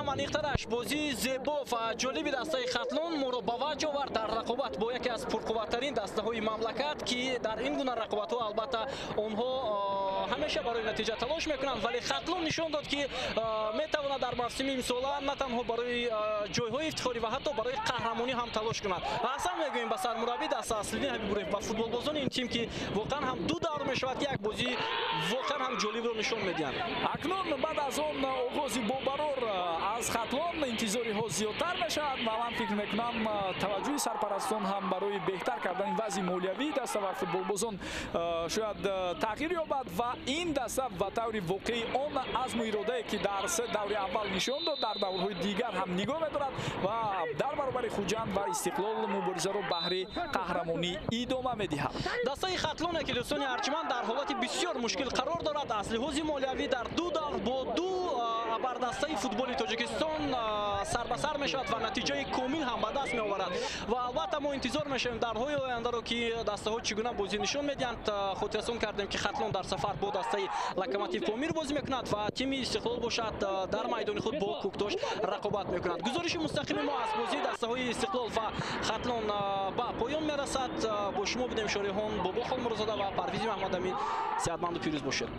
ҳам аниқтараш бозии зебо ва ҷолиби дастаи хатлон моро ба ваҷ овард дар рақобат бо яке аз пурқувваттарин дастаҳои мамлакат, ки дар ин гуна рақобатҳо албатта онҳо ҳамеша барои натиҷа талош мекунанд, вале хатлон нишон дод, ки метавонад дар мавсими имсола на танҳо барои ҷойҳои ифтихорӣ ва ҳатто барои қаҳрамонӣ ҳам талош кунад. Ҳасан мегӯем ба сармураббии даста Аслиддин Ҳабибураев ба футболбозони ин тим, ки воқеан ҳам ду давр мешавад, ки як бозии воқеан ҳам ҷолибро нишон медиҳанд. акнун баъд аз он оғози бобарор аз хатлон интизориҳо зиёдтар мешавад ва ман фикр мекунам таваҷҷӯҳи сарпарастон ҳам барои беҳтар кардани вазъи молиявии даста ва футболбозон шояд тағйир ёбад ва ин даста ба таври воқеӣ он азму иродае ки дар се даври аввал нишон дод дар даврҳои дигар ҳам нигоҳ медорад ва дар баробари хуҷанд ва истиқлол муборизаро баҳри қаҳрамонӣ идома медиҳад. дастаи хатлоне ки дӯстони арҷманд дар ҳолати бисёр мушкил қарор дорад аз лиҳози молиявӣ дар ду давр бо ду абардастаи футболи тоҷикистон сар ба сар мешавад ва натиҷаи комил ҳам ба даст меоварад ва албатта мо интизор мешавем дарҳои ояндаро ки дастаҳо чӣ гуна бозӣ нишон медиҳанд. хотиррасон кардем ки хатлон дар сафар бо дастаи локомотив помир бозӣ мекунад ва тими истиқлол бошад дар майдони худ бо куктош рақобат мекунад. гузориши мустақими мо аз бозии дастаҳои истиқлол ва хатлон ба поён мерасад. бо шумо будем шориҳон бобо холмурзода ва парвизи маҳмадамин. сеҳатманду пирӯз бошед.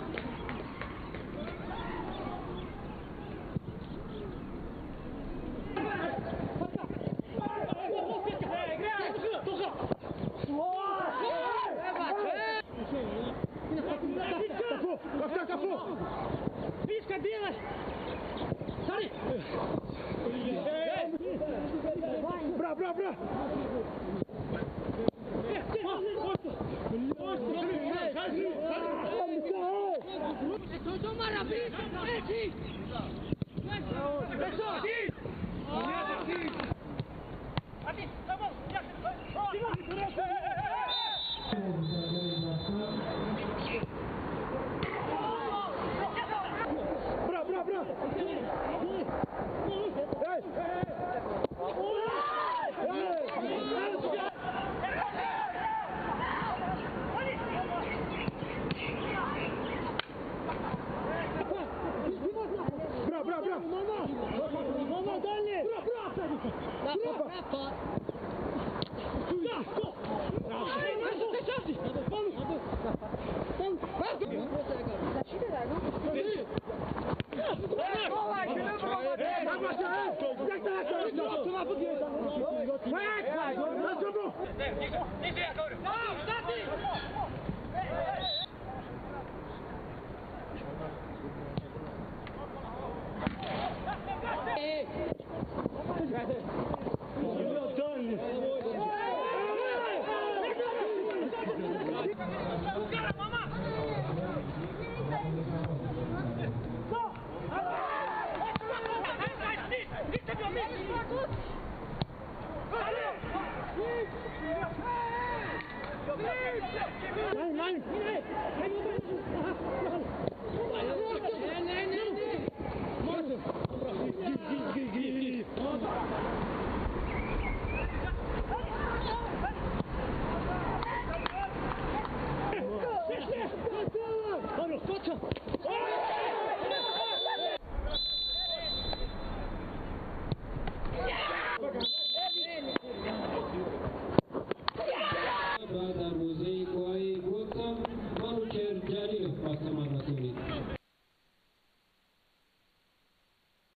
Nein, nein!